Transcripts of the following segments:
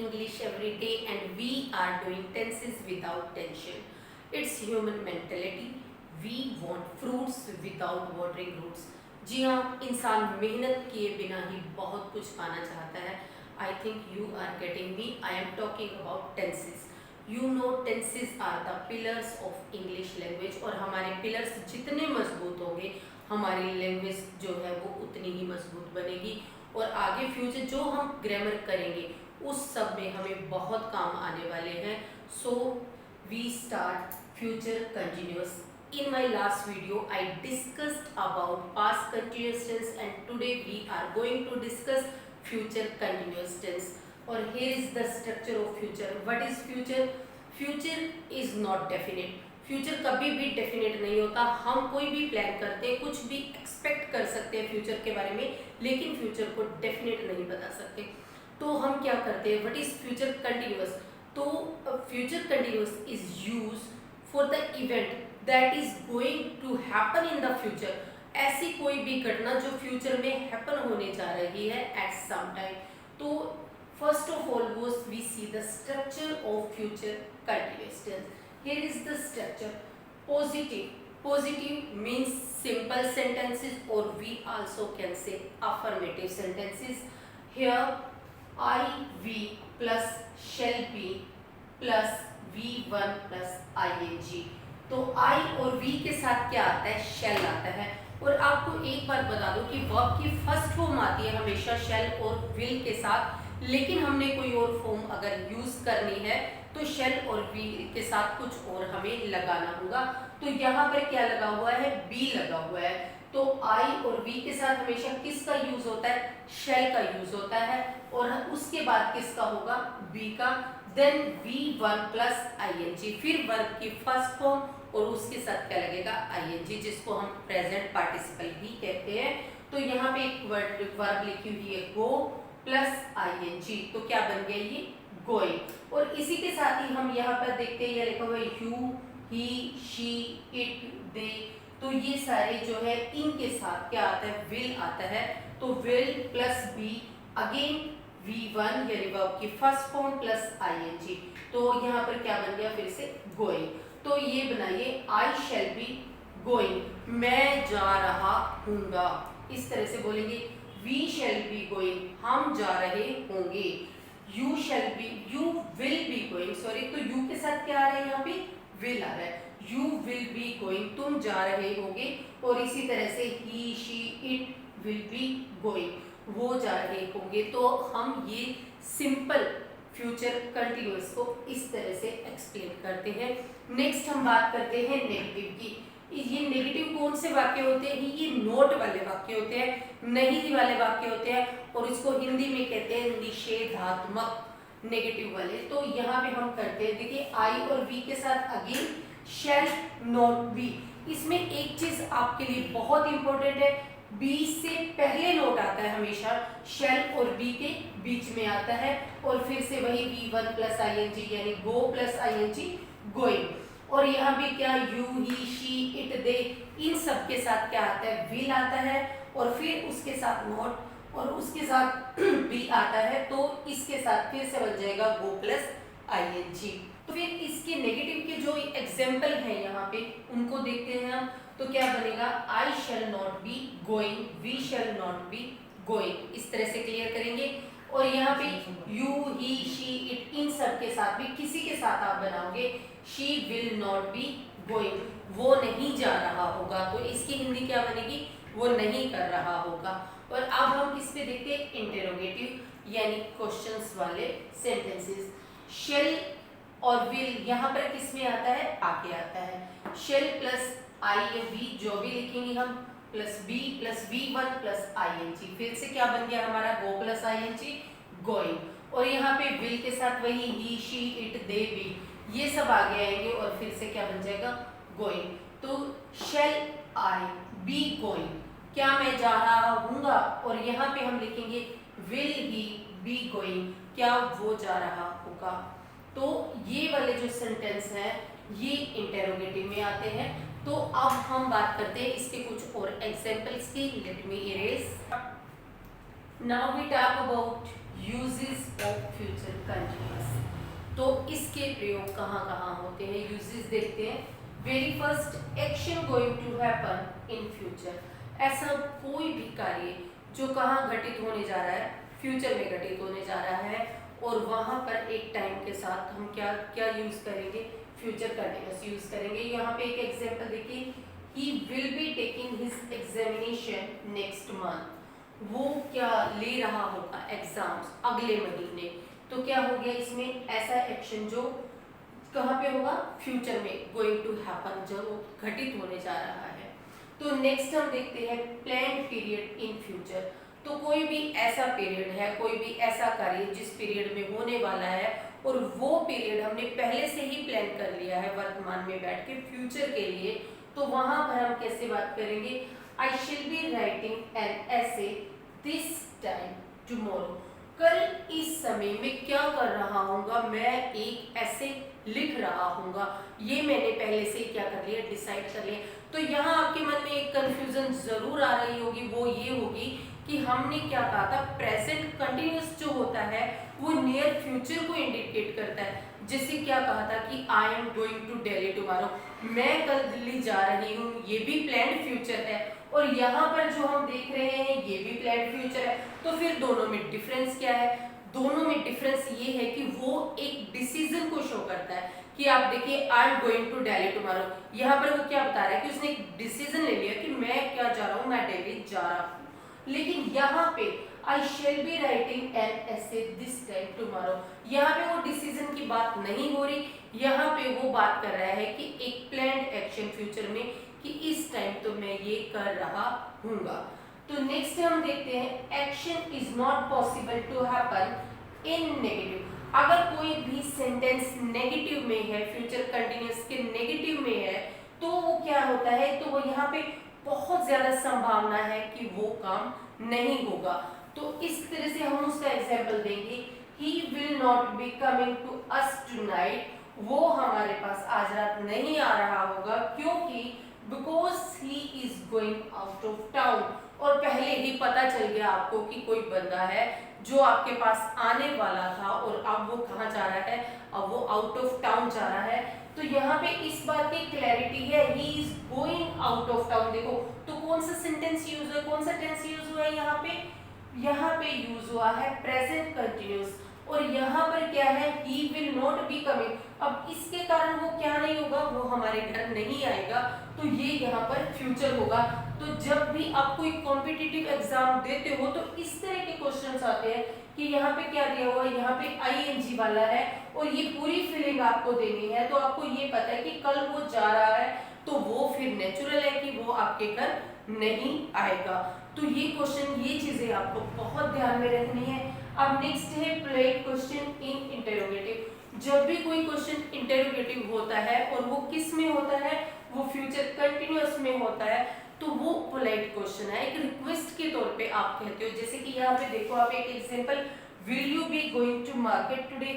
English every day and we are doing tenses without tension. It's human mentality. We want fruits without watering roots. जी हाँ, इंसान मेहनत किए बिना ही बहुत कुछ पाना चाहता है. I think you are getting me. I am talking about tenses. You know tenses are the pillars of English language और हमारे pillars जितने मजबूत होंगे हमारी लैंग्वेज जो है वो उतनी ही मजबूत बनेगी और आगे फ्यूचर जो हम ग्रामर करेंगे उस सब में हमें बहुत काम आने वाले हैं. So we start future continuous. In my last video, I discussed about past continuous tense and today we are going to discuss future continuous tense. Or here is the structure of future. What is future? Future is not definite. Future कभी भी definite नहीं होता. हम कोई भी plan करते हैं, कुछ भी एक्सपेक्ट कर सकते हैं फ्यूचर के बारे में, लेकिन फ्यूचर को डेफिनेट नहीं बता सकते. तो हम क्या करते हैं? What is future continuous? तो future continuous is use for the event that is going to happen in the future. ऐसी कोई भी घटना जो फ्यूचर में हैपन होने जा रही है एट सम टाइम. तो first of all we see the structure of future continuous tense. Here is the structure. Positive. Positive means simple sentences or we also can say affirmative sentences. Here I, we plus shall be plus V1 plus ing. तो I और V के साथ क्या आता है? shall आता है. और आपको एक बात बता दूं कि वर्ब की फर्स्ट फॉर्म आती है हमेशा shall और will के साथ, लेकिन हमने कोई और फॉर्म अगर यूज करनी है तो शेल और बी के साथ कुछ और हमें लगाना होगा. तो यहाँ पर क्या लगा हुआ है? बी लगा हुआ है. तो आई और बी के साथ हमेशा किसका यूज होता है? शेल का यूज होता है. और उसके बाद किसका होगा? बी का. Then V1 plus ing. फिर वर्ब की फर्स्ट फॉर्म और उसके साथ क्या लगेगा? ing, जिसको हम प्रेजेंट पार्टिसिपल भी कहते हैं. तो यहाँ पे एक वर्ब लिखी हुई है गो प्लस ing. तो क्या बन गया? ये गोइंग. और इसी के साथ ही हम यहाँ पर देखते हैं, यह लिखा हुआ है यू, ही, शी, इट, दे. तो ये सारे जो है इनके साथ क्या आता है? विल आता है. तो will plus be again V1 यानी वर्ब की फर्स्ट फॉर्म प्लस ing. तो यहाँ पर क्या बन गया? फिर से गोइंग. तो ये बनाइए आई शैल बी गोइंग. मैं जा रहा हूँगा. इस तरह से बोलेंगे. We shall be going. हम जा रहे होंगे. You shall be, you will be going. Sorry, तो यू के साथ क्या आ रहा है? यहाँ पे विल आ रहा है. You will be going. तुम जा रहे होगे. और इसी तरह से ही, she, it will be going. वो जा रहे होंगे. तो हम ये सिंपल फ्यूचर कंटिन्यूअस को इस तरह से एक्सप्लेन करते हैं. नेक्स्ट हम बात करते हैं नेगेटिव की. ये नेगेटिव कौन से वाक्य होते हैं? ये नोट वाले वाक्य होते हैं, नहीं वाले वाक्य होते हैं. और इसको हिंदी में कहते हैं निषेधात्मक नेगेटिव वाले. तो यहाँ पे हम करते हैं, देखिए आई और वी के साथ अगेन शैल नॉट बी. इसमें एक चीज आपके लिए बहुत इंपॉर्टेंट है, बी से पहले नोट आता है हमेशा, शैल और बी के बीच में आता है. और फिर से वही V1 प्लस ing यानी गो प्लस ing गोइंग. और यहाँ भी क्या? यू, ही, शी, इट, दे, इन सब के साथ क्या आता है? विल आता है. और फिर उसके साथ नॉट और उसके साथ बी आता है. तो इसके साथ फिर से बन जाएगा गो प्लस ing. तो फिर इसके नेगेटिव के जो एग्जाम्पल हैं यहाँ पे उनको देखते हैं हम. तो क्या बनेगा? I shall not be going, we shall not be going. इस तरह से क्लियर करेंगे. और यहाँ पे यू, ही, शी, इट, इन सब के साथ भी किसी के साथ आप बनाओगे she will not be going. वो नहीं जा रहा होगा. तो इसकी हिंदी क्या बनेगी? वो नहीं कर रहा होगा. और अब हम किस पे देखते हैं? इंटेरोगेटिव यानी क्वेश्चंस वाले सेंटेंसेस. शेल और विल यहाँ पर किस में आता है? आगे आता है. शेल प्लस आई या वी जो भी लिखेंगे हम plus be plus V1 plus ing. फिर से क्या बन गया हमारा? Go plus ing going. और यहाँ पे विल के साथ वही he, she, it, they, be, ये सब आगे आएंगे और फिर से क्या बन जाएगा? गोइंग. तो शेल आई बी गोइंग. क्या मैं जा रहा हूँगा? और यहाँ पे हम लिखेंगे विल ही बी गोइंग. क्या वो जा रहा होगा? तो ये वाले जो सेंटेंस हैं ये इंटेरोगेटिव में आते हैं. तो अब हम बात करते हैं इसके कुछ और एग्जाम्पल्स की. Let me erase. Now we talk about uses of future continuous. तो इसके प्रयोग कहाँ कहाँ होते हैं, यूजेस देखते हैं। Very first, action going to happen in future. ऐसा कोई भी कार्य जो कहाँ घटित होने जा रहा है, फ्यूचर में घटित होने जा रहा है, और वहां पर एक टाइम के साथ हम क्या क्या यूज करेंगे, फ्यूचर कंटिन्यूअस यूज करेंगे। यहाँ पे एक एग्जांपल देखिए, he will be taking his examination next month. वो क्या ले रहा होगा, एग्जाम्स अगले महीने। तो क्या हो गया इसमें, ऐसा एक्शन जो कहाँ पे होगा, फ्यूचर में, गोइंग टू हैपन, जो घटित होने जा रहा है। तो नेक्स्ट हम देखते हैं प्लान्ड पीरियड इन फ्यूचर। तो कोई भी ऐसा पीरियड है, कोई भी ऐसा कार्य जिस पीरियड में होने वाला है, और वो पीरियड हमने पहले से ही प्लान कर लिया है वर्तमान में बैठ के फ्यूचर के लिए। तो वहां पर हम कैसे बात करेंगे, आई शिल be writing an essay this time tomorrow. कल इस समय में क्या कर रहा हूँगा, मैं एक ऐसे लिख रहा हूँगा। ये मैंने पहले से क्या कर लिया, डिसाइड कर लिया। तो यहाँ आपके मन में एक कंफ्यूजन जरूर आ रही होगी, वो ये होगी कि हमने क्या कहा था, प्रेजेंट कंटिन्यूअस जो होता है वो नियर फ्यूचर को इंडिकेट करता है। जैसे क्या कहा था कि I am going to Delhi tomorrow, मैं कल दिल्ली जा रही हूँ, ये भी प्लान्ड फ्यूचर है। और यहाँ पर जो हम देख रहे हैं ये भी प्लान्ड फ्यूचर है। तो फिर दोनों में डिफरेंस क्या है, दोनों में डिफरेंस ये है कि वो एक डिसीजन को शो करता है कि आप देखिए I am going to Delhi tomorrow, यहाँ पर वो क्या बता रहा है कि उसने एक डिसीजन ले लिया कि मैं क्या जा रहा हूँ, मैं दिल्ली जा रहा हूँ। लेकिन यहाँ पे I shall be writing an essay this time tomorrow, यहाँ पे वो डिसीजन की बात नहीं हो रही, यहाँ पे वो बात कर रहा है कि एक प्लान्ड एक्शन फ्यूचर में कि इस टाइम तो मैं ये कर रहा हूँगा। तो नेक्स्ट हम देखते हैं action is not possible to happen in negative. अगर कोई भी सेंटेंस नेगेटिव में है, फ्यूचर कंटिन्यूअस के नेगेटिव में है, तो वो क्या होता है, तो वो यहाँ पे बहुत ज्यादा संभावना है कि वो काम नहीं होगा। तो इस तरह से हम उसका एग्जाम्पल देंगे, he will not be coming to us tonight, वो हमारे पास आज रात नहीं आ रहा होगा, क्योंकि because he is going out of town. और पहले ही पता चल गया आपको कि कोई बंदा है जो आपके पास आने वाला था, और अब वो कहाँ जा रहा है, अब वो आउट ऑफ टाउन जा रहा है। तो यहाँ पे इस बात की क्लैरिटी है, he is going out of town. देखो तो कौन सा सेंटेंस यूज हुआ, कौन सा टेंस यूज हुआ है यहाँ पे यूज हुआ है प्रेजेंट कंटिन्यूअस। और यहाँ पर क्या है, ही विल नॉट बी कमिंग। अब इसके कारण वो क्या नहीं होगा, वो हमारे घर नहीं आएगा, तो ये यहाँ पर फ्यूचर होगा। तो जब भी आप कोई कॉम्पिटिटिव एग्जाम देते हो तो इस तरह के क्वेश्चंस आते हैं कि यहाँ पे क्या दिया हुआ है, यहाँ पे आईएनजी वाला है और ये पूरी फीलिंग आपको देनी है। तो आपको ये पता है कि कल वो जा रहा है, तो वो फिर नेचुरल है कि वो आपके घर नहीं आएगा। तो ये क्वेश्चन, ये चीजें आपको बहुत ध्यान में रखनी है। अब नेक्स्ट है पोलाइट क्वेश्चन इन इंटरोगेटिव। जब भी कोई क्वेश्चन इंटरोगेटिव होता है और वो किस में होता है, वो फ्यूचर कंटिन्यूअस में होता है, तो वो पोलाइट क्वेश्चन है, एक रिक्वेस्ट के तौर पे आप कहते हो। जैसे कि यहाँ पे देखो, आप एक example, will you be going to market today,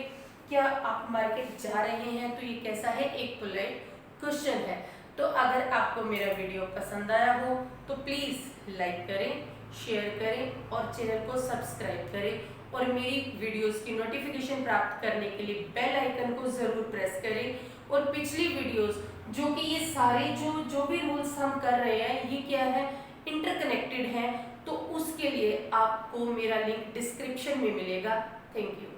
क्या आप मार्केट जा रहे हैं, तो ये कैसा है, एक पोलाइट क्वेश्चन है। तो अगर आपको मेरा वीडियो पसंद आया हो तो प्लीज़ लाइक करें, शेयर करें और चैनल को सब्सक्राइब करें, और मेरी वीडियोस की नोटिफिकेशन प्राप्त करने के लिए बेल आइकन को ज़रूर प्रेस करें। और पिछली वीडियोस, जो कि ये सारे जो भी रूल्स हम कर रहे हैं, ये क्या है, इंटरकनेक्टेड हैं, तो उसके लिए आपको मेरा लिंक डिस्क्रिप्शन में मिलेगा। Thank you.